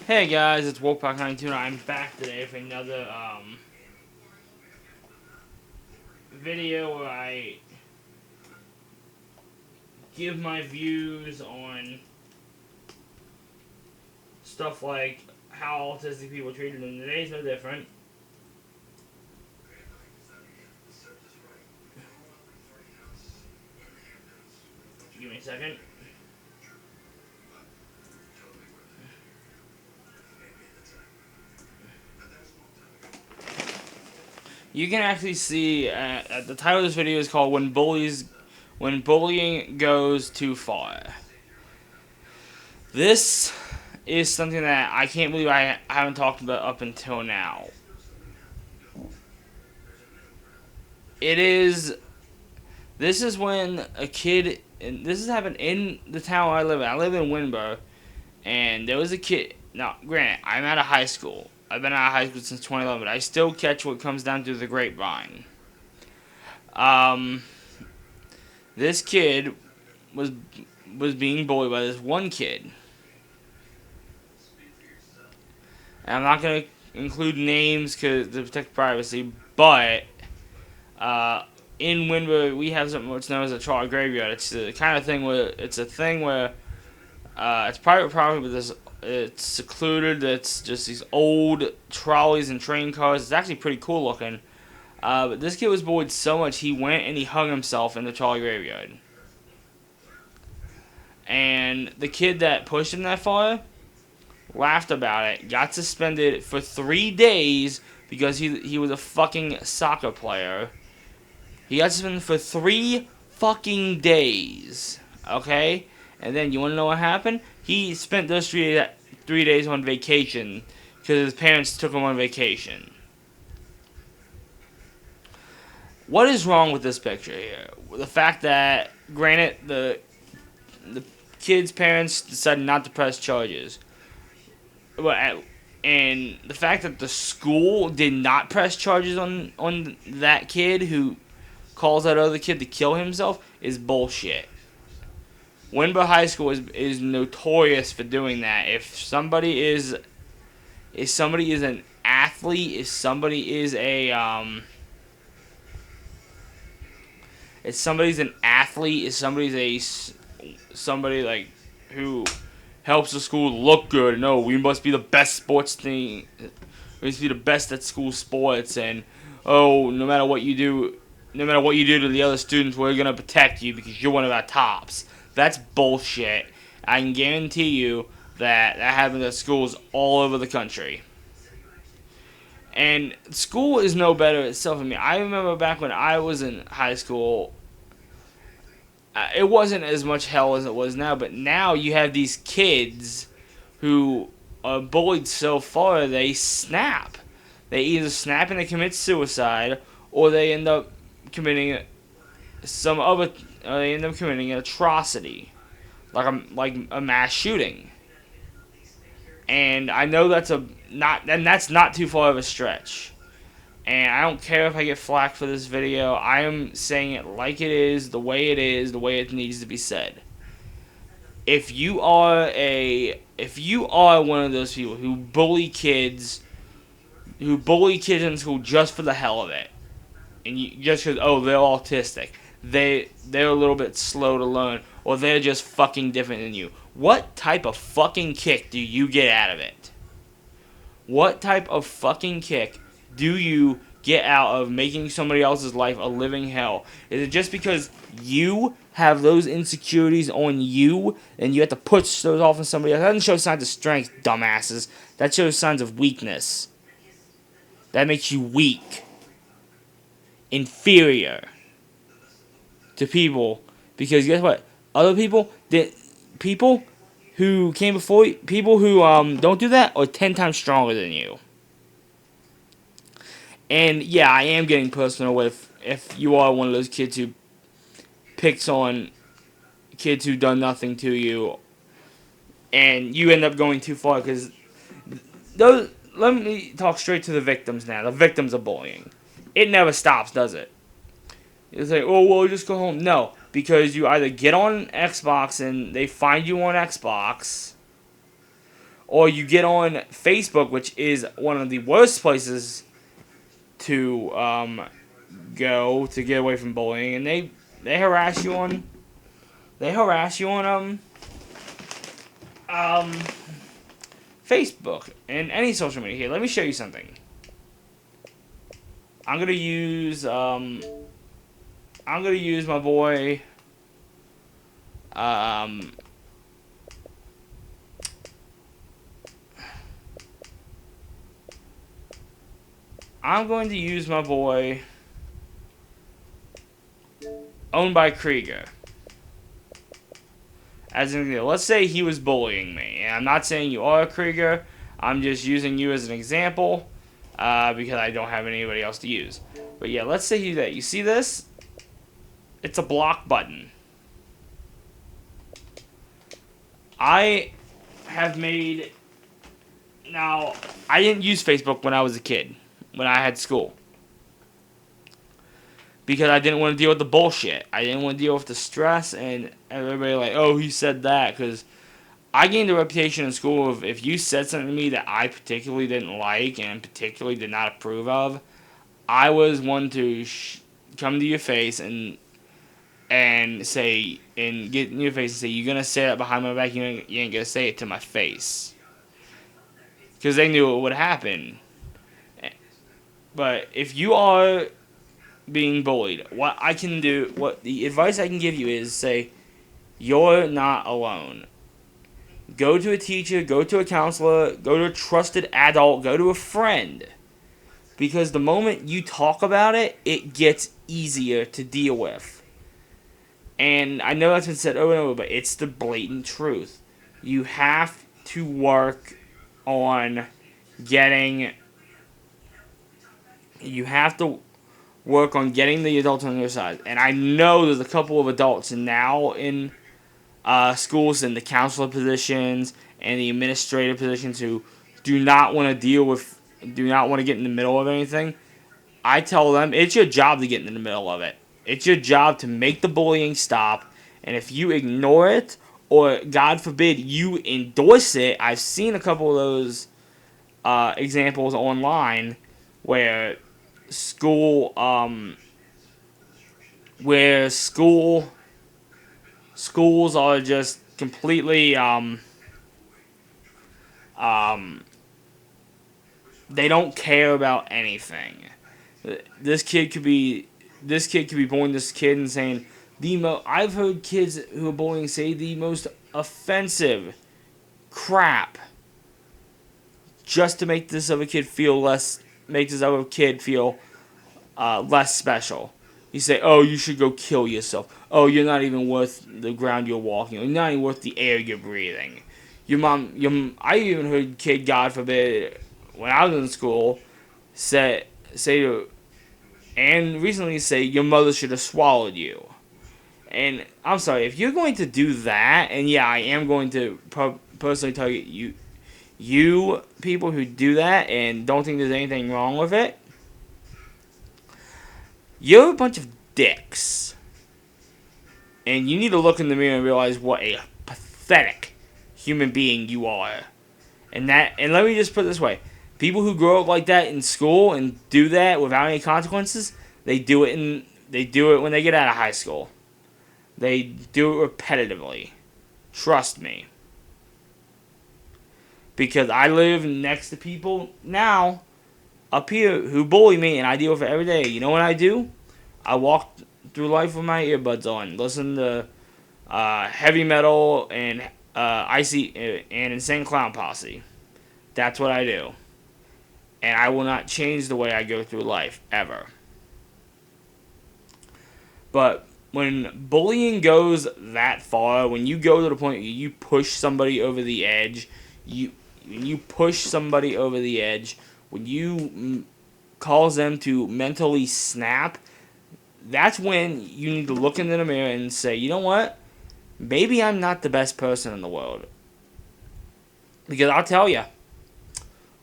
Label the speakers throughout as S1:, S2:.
S1: Hey guys, it's Wolfpack92 and I'm back today for another video where I give my views on stuff like how autistic people are treated, and today's no different. Give me a second. You can actually see the title of this video is called When Bullying Goes Too Far. This is something that I can't believe I haven't talked about up until now. This is when a kid, and this has happened in the town I live in. I live in Winboro, and there was a kid. Now, granted, I'm out of high school. I've been out of high school since 2011, but I still catch what comes down through the grapevine. Um, this kid was being bullied by this one kid. And I'm not gonna include names to protect privacy, but in Winboro we have something what's known as a child graveyard. It's the kind of thing where it's private property, but it's secluded. It's just these old trolleys and train cars. It's actually pretty cool looking. But this kid was bullied so much he went and he hung himself in the trolley graveyard. And the kid that pushed him that far laughed about it, got suspended for 3 days because he was a fucking soccer player. He got suspended for 3 fucking days. Okay? And then you want to know what happened? He spent those 3 days on vacation because his parents took him on vacation. What is wrong with this picture here? The fact that, granted, the kid's parents decided not to press charges. And the fact that the school did not press charges on that kid who calls that other kid to kill himself is bullshit. Winboro High School is notorious for doing that. If somebody is an athlete, if somebody's an athlete, if somebody like who helps the school look good. No, we must be the best sports thing. We must be the best at school sports, and no matter what you do to the other students, we're gonna protect you because you're one of our tops. That's bullshit. I can guarantee you that happens at schools all over the country. And school is no better itself. I mean, I remember back when I was in high school, it wasn't as much hell as it was now, but now you have these kids who are bullied so far they snap. They either snap and they commit suicide, or they end up committing an atrocity, like a mass shooting. And I know that's not too far of a stretch. And I don't care if I get flack for this video. I am saying it like it is, the way it needs to be said. If you are one of those people who bully kids in school just for the hell of it, and just because they're autistic, they're a little bit slow to learn, or they're just fucking different than you, what type of fucking kick do you get out of it? What type of fucking kick do you get out of making somebody else's life a living hell? Is it just because you have those insecurities on you and you have to push those off on somebody else? That doesn't show signs of strength, dumbasses. That shows signs of weakness. That makes you weak. Inferior to people. Because guess what? Other people, people who came before you, people who don't do that are 10 times stronger than you. And yeah, I am getting personal with if you are one of those kids who picks on kids who done nothing to you, and you end up going too far, because those. Let me talk straight to the victims now. The victims of bullying. It never stops, does it? It's like, just go home. No, because you either get on Xbox and they find you on Xbox, Or you get on Facebook, which is one of the worst places to go to get away from bullying, and they harass you on um Facebook and any social media. Here, let me show you something. I'm gonna use my boy um I'm going to use my boy Owned by Krieger as an example. Let's say he was bullying me, and I'm not saying you are a Krieger. I'm just using you as an example because I don't have anybody else to use. But yeah, let's say that you see this. It's a block button. I have made... Now, I didn't use Facebook when I was a kid, when I had school. Because I didn't want to deal with the bullshit. I didn't want to deal with the stress and everybody like, oh, he said that. Because I gained a reputation in school of if you said something to me that I particularly didn't like and particularly did not approve of, I was one to come to your face and say, and get in your face and say, you're going to say that behind my back, you ain't going to say it to my face. Because they knew it would happen. But if you are being bullied, what the advice I can give you is say, you're not alone. Go to a teacher, go to a counselor, go to a trusted adult, go to a friend. Because the moment you talk about it, it gets easier to deal with. And I know that's been said over and over, but it's the blatant truth. You have to work on getting the adults on your side. And I know there's a couple of adults now in schools in the counselor positions and the administrative positions who do not want to get in the middle of anything. I tell them it's your job to get in the middle of it. It's your job to make the bullying stop. And if you ignore it, or God forbid you endorse it, I've seen a couple of those examples online where schools are just completely they don't care about anything. This kid could be bullying this kid and saying I've heard kids who are bullying say the most offensive crap just to make this other kid feel less special. You say, oh, you should go kill yourself. Oh, you're not even worth the ground you're walking on. You're not even worth the air you're breathing. I even heard kid, God forbid, when I was in school, recently say, your mother should have swallowed you. And I'm sorry, if you're going to do that, and yeah, I am going to personally target you people who do that and don't think there's anything wrong with it, you're a bunch of dicks. And you need to look in the mirror and realize what a pathetic human being you are. And let me just put it this way. People who grow up like that in school and do that without any consequences, they do it when they get out of high school. They do it repetitively. Trust me. Because I live next to people now up here who bully me and I deal with it every day. You know what I do? I walk through life with my earbuds on, listen to heavy metal and Icy and Insane Clown Posse. That's what I do. And I will not change the way I go through life, ever. But when bullying goes that far, when you go to the point where you push somebody over the edge, when you cause them to mentally snap, that's when you need to look into the mirror and say, you know what? Maybe I'm not the best person in the world. Because I'll tell you,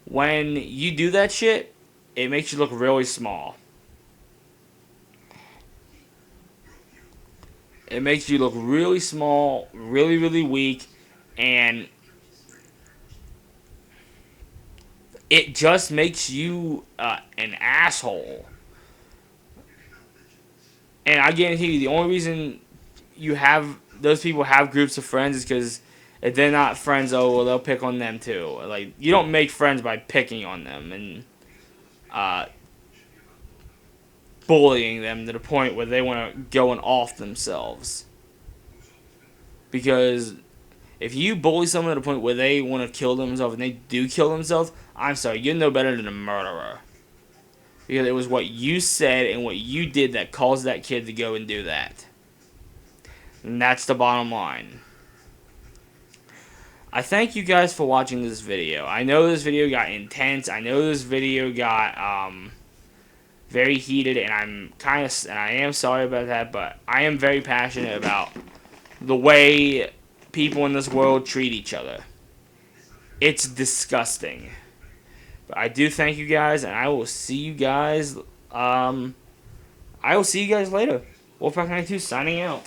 S1: when you do that shit, it makes you look really small. It makes you look really small, really, really weak, and it just makes you an asshole. And I guarantee you, the only reason you have those people have groups of friends is because if they're not friends, oh well, they'll pick on them too. Like you don't make friends by picking on them and uh, bullying them to the point where they want to go and off themselves. Because if you bully someone to the point where they want to kill themselves and they do kill themselves, I'm sorry, you're no better than a murderer. Because it was what you said and what you did that caused that kid to go and do that. And that's the bottom line. I thank you guys for watching this video. I know this video got intense. I know this video got very heated, and I am sorry about that, but I am very passionate about the way people in this world treat each other. It's disgusting. But I do thank you guys, and I will see you guys. I will see you guys later. Wolfpack 92 signing out.